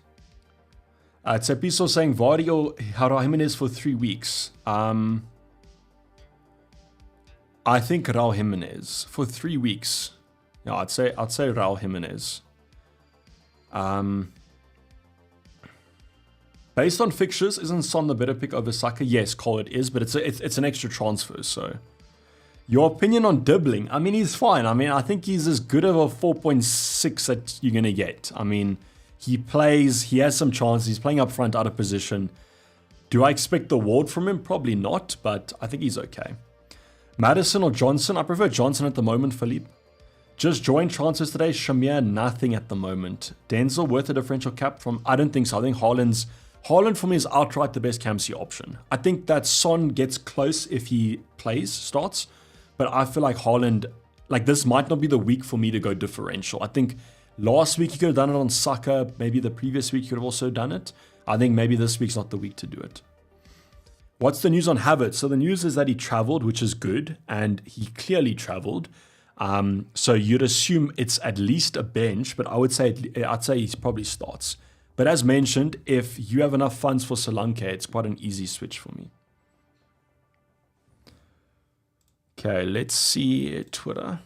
Tsepiso saying Vardy or Raul Jimenez for 3 weeks. I think Raul Jimenez for 3 weeks. Yeah, I'd say Raul Jimenez. Based on fixtures, isn't Son the better pick over Saka? Yes, Cole, it is, but it's an extra transfer, so. Your opinion on Dibbling? I mean, he's fine. I mean, I think he's as good of a 4.6 that you're going to get. I mean, he plays, he has some chances. He's playing up front, out of position. Do I expect the world from him? Probably not, but I think he's okay. Madison or Johnson? I prefer Johnson at the moment, Philippe. Just joined transfers today. Shamir, nothing at the moment. Denzel worth a differential cap from? I don't think so. I think Haaland for me is outright the best Captaincy option. I think that Son gets close if he starts. But I feel like Haaland, like this might not be the week for me to go differential. I think last week you could have done it on Saka. Maybe the previous week you could have also done it. I think maybe this week's not the week to do it. What's the news on Havertz? So the news is that he traveled, which is good. And he clearly traveled. So you'd assume it's at least a bench. But I'd say he probably starts. But as mentioned, if you have enough funds for Solanke, it's quite an easy switch for me. Okay, let's see Twitter.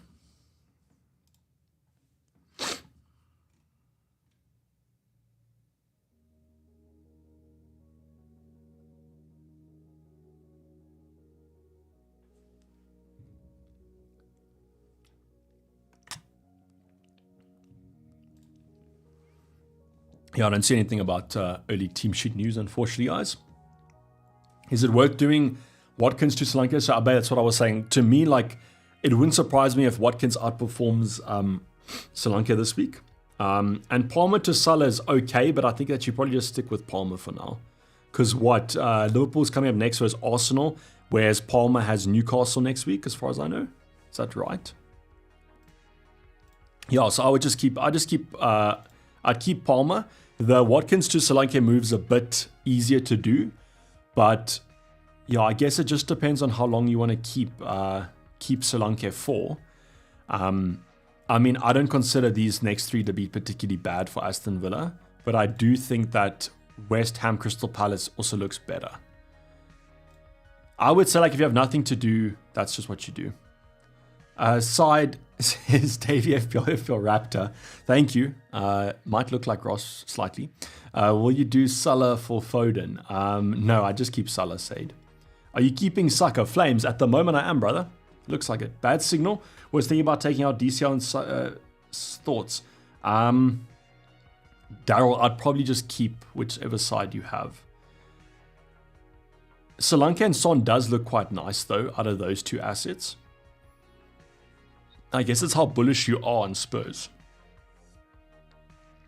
Yeah, I don't see anything about early team sheet news, unfortunately, guys. Is it worth doing Watkins to Solanke? So I bet that's what I was saying. To me, like, it wouldn't surprise me if Watkins outperforms Solanke this week. And Palmer to Salah is okay, but I think that you probably just stick with Palmer for now. Because Liverpool's coming up next versus Arsenal, whereas Palmer has Newcastle next week, as far as I know. Is that right? Yeah, so I'd keep Palmer. The Watkins to Solanke move's a bit easier to do, but yeah, I guess it just depends on how long you want to keep Solanke for. I mean, I don't consider these next three to be particularly bad for Aston Villa, but I do think that West Ham Crystal Palace also looks better. I would say, like, if you have nothing to do, that's just what you do. Side is Davey FPL Raptor. Thank you. Might look like Ross slightly. Will you do Salah for Foden? No, I just keep Salah, Sade. Are you keeping Saka? Flames? At the moment I am, brother. Looks like it. Bad signal. Was thinking about taking out DCL and thoughts. Daryl, I'd probably just keep whichever side you have. Solanke and Son does look quite nice, though, out of those two assets. I guess it's how bullish you are on Spurs.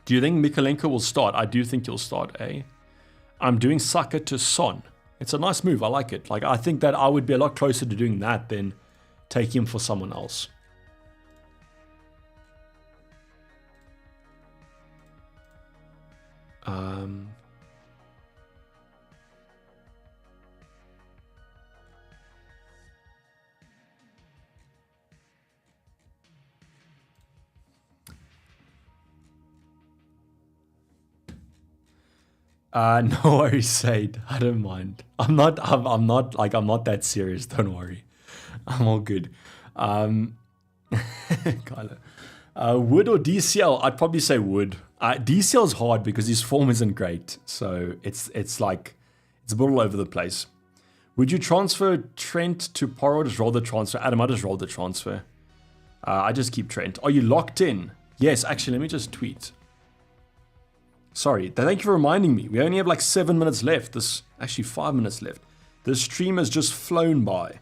Do you think Mikalenko will start? I do think he'll start, eh? I'm doing Saka to Son. It's a nice move. I like it. Like, I think that I would be a lot closer to doing that than taking him for someone else. No worries, Sade. I don't mind. I'm not that serious. Don't worry. I'm all good. Kyler. Wood or DCL? I'd probably say Wood. DCL is hard because his form isn't great. So it's a bit all over the place. Would you transfer Trent to Porro or just roll the transfer? Adam, I just roll the transfer. I just keep Trent. Are you locked in? Yes, actually, let me just tweet. Sorry, thank you for reminding me. We only have like 7 minutes left. Actually 5 minutes left. This stream has just flown by.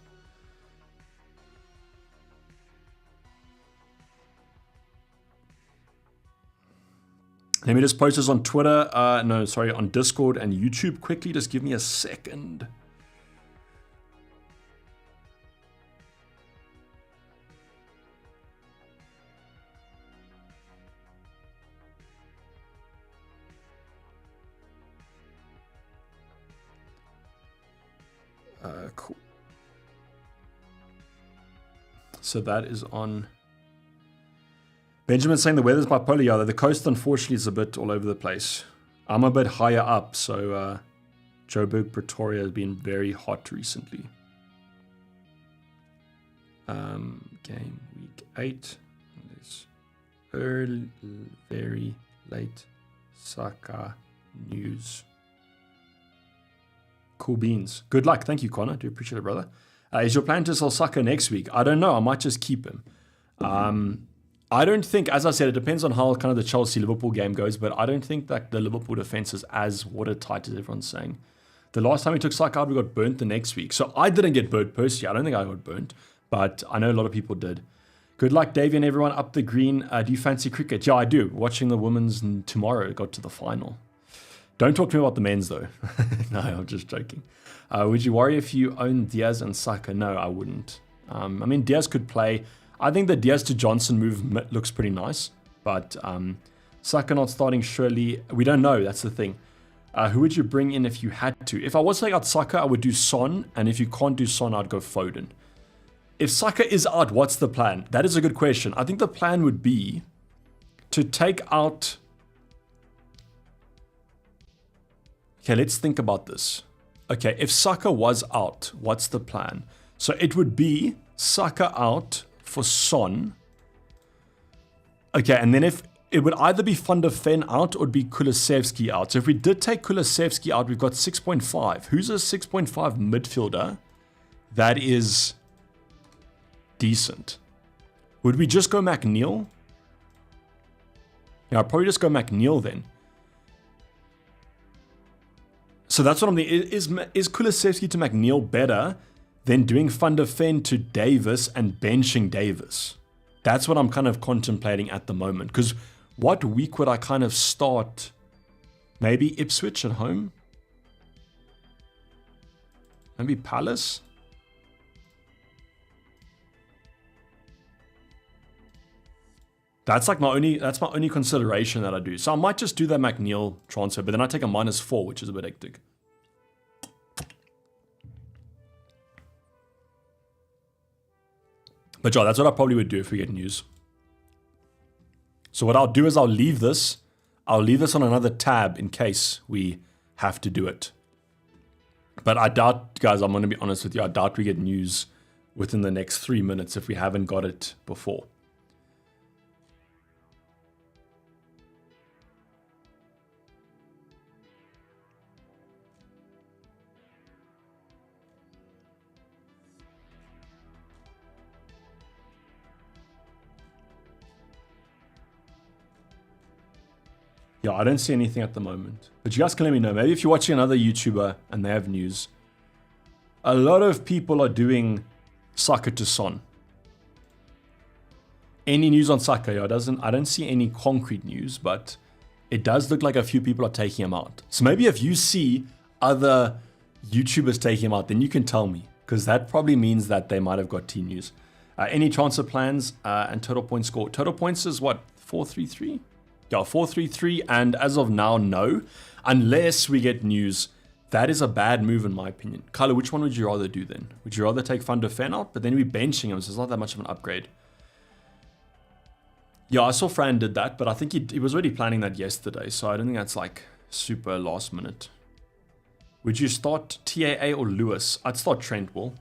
Let me just post this on Twitter. On Discord and YouTube quickly. Just give me a second. Cool. So that is on. Benjamin saying the weather's bipolar. Yeah, the coast unfortunately is a bit all over the place. I'm a bit higher up, so Joburg, Pretoria has been very hot recently. Game week 8. There's early, very late Saka news Cool beans. Good luck. Thank you, Connor. Do appreciate it, brother. Is your plan to sell Saka next week? I don't know. I might just keep him. I don't think, as I said, it depends on how kind of the Chelsea-Liverpool game goes, but I don't think that the Liverpool defense is as watertight as everyone's saying. The last time we took Saka out, we got burnt the next week. So I didn't get burnt personally. I don't think I got burnt, but I know a lot of people did. Good luck, Davey, and everyone up the green. Do you fancy cricket? Yeah, I do. Watching the women's tomorrow got to the final. Don't talk to me about the men's, though. No, I'm just joking. Would you worry if you own Diaz and Saka? No, I wouldn't. I mean, Diaz could play. I think the Diaz to Johnson move looks pretty nice, but Saka not starting surely. We don't know. That's the thing. Who would you bring in if you had to? If I was to take out Saka, I would do Son, and if you can't do Son, I'd go Foden. If Saka is out, what's the plan? That is a good question. I think the plan would be to take out... Okay, let's think about this. Okay, if Saka was out, what's the plan? So it would be Saka out for Son. Okay, and then if it would either be Van der Ven out or it'd be Kulusevski out. So if we did take Kulusevski out, we've got 6.5. Who's a 6.5 midfielder that is decent? Would we just go McNeil? Yeah, I'd probably just go McNeil then. So that's what I'm thinking. Is Kulusevski to McNeil better than doing Van der Ven to Davis and benching Davis? That's what I'm kind of contemplating at the moment. Because what week would I kind of start? Maybe Ipswich at home? Maybe Palace? That's like my only consideration that I do. So I might just do that McNeil transfer, but then I take a -4, which is a bit hectic. But yeah, that's what I probably would do if we get news. So what I'll do is I'll leave this on another tab in case we have to do it. But I doubt, guys, I'm going to be honest with you, I doubt we get news within the next 3 minutes if we haven't got it before. Yeah, I don't see anything at the moment. But you guys can let me know. Maybe if you're watching another YouTuber and they have news. A lot of people are doing Saka to Son. Any news on Saka? Yeah, I don't see any concrete news, but it does look like a few people are taking him out. So maybe if you see other YouTubers taking him out, then you can tell me. Because that probably means that they might have got team news. Any transfer plans and total points score? Total points is what? 433? Yeah, 433, and as of now, no. Unless we get news. That is a bad move in my opinion. Kyler, which one would you rather do then? Would you rather take Van der Ven out, but then we're benching him, so it's not that much of an upgrade. Yeah, I saw Fran did that, but I think he was already planning that yesterday, so I don't think that's like super last minute. Would you start TAA or Lewis? I'd start Trentwell.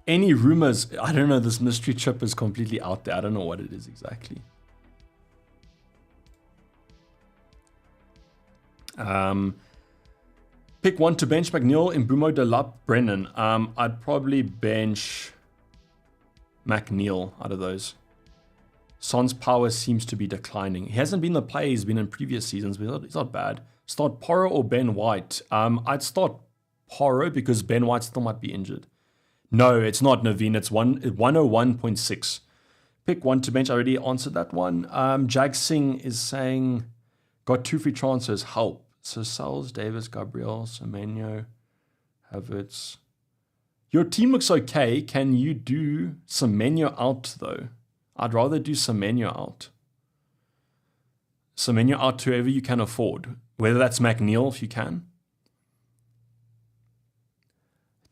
Any rumors? I don't know, this mystery chip is completely out there. I don't know what it is exactly. Pick one to bench McNeil, Mbumo, Delap, Brennan. I'd probably bench McNeil out of those. Son's power seems to be declining. He hasn't been the player he's been in previous seasons, but he's not bad. Start Porro or Ben White? I'd start Porro because Ben White still might be injured. No, it's not Naveen. It's 101.6. Pick one to bench. I already answered that one. Jag Singh is saying, got 2 free transfers. Help. So Sales, Davis, Gabriel, Semenyo, Havertz. Your team looks okay. Can you do Semenyo out though? I'd rather do Semenyo out. Semenyo out to whoever you can afford. Whether that's McNeil if you can.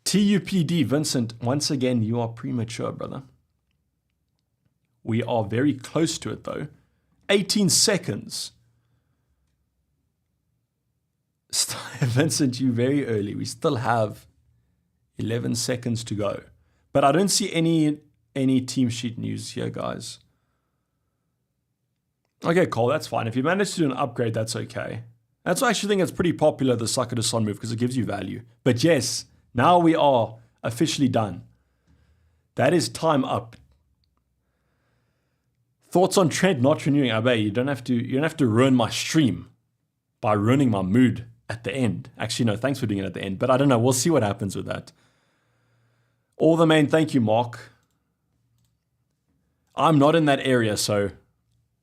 TUPD, Vincent, once again, you are premature, brother. We are very close to it though. 18 seconds. Vincent, you very early. We still have 11 seconds to go. But I don't see any team sheet news here, guys. Okay, Cole, that's fine. If you manage to do an upgrade, that's okay. That's why I actually think it's pretty popular, the Saka to Son move, because it gives you value. But yes, now we are officially done. That is time up. Thoughts on Trent not renewing? Abe, you don't have to ruin my stream by ruining my mood at the end. Actually, no, thanks for doing it at the end. But I don't know. We'll see what happens with that. All the main, thank you, Mark. I'm not in that area, so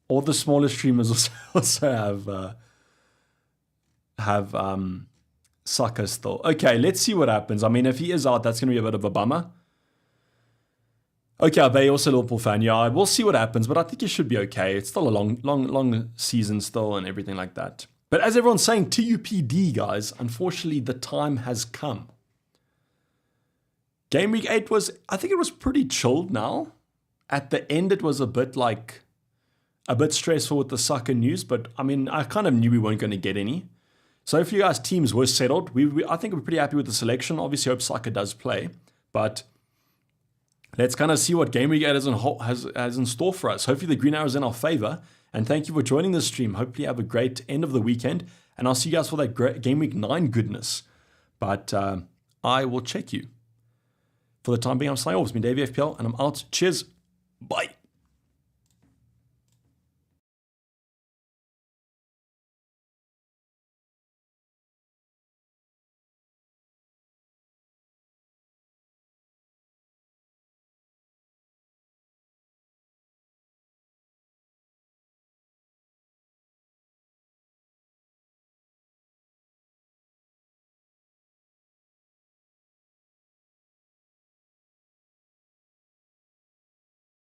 all the smaller streamers also have Saka still. Okay, let's see what happens. I mean, if he is out, that's going to be a bit of a bummer. Okay, Abe, also a Liverpool fan. Yeah, we'll see what happens, but I think he should be okay. It's still a long season still and everything like that. But as everyone's saying, TUPD, guys, unfortunately, the time has come. Gameweek 8 I think it was pretty chilled now. At the end, it was a bit stressful with the Saka news, but I mean, I kind of knew we weren't going to get any. So if you guys' teams were settled, I think we're pretty happy with the selection. Obviously, I hope Saka does play, but let's kind of see what Gameweek 8 has in store for us. Hopefully, the green arrow is in our favor. And thank you for joining this stream. Hopefully, you have a great end of the weekend. And I'll see you guys for that great Gameweek 9 goodness. But I will check you. For the time being, I'm signing off. It's been Davey FPL, and I'm out. Cheers. Bye.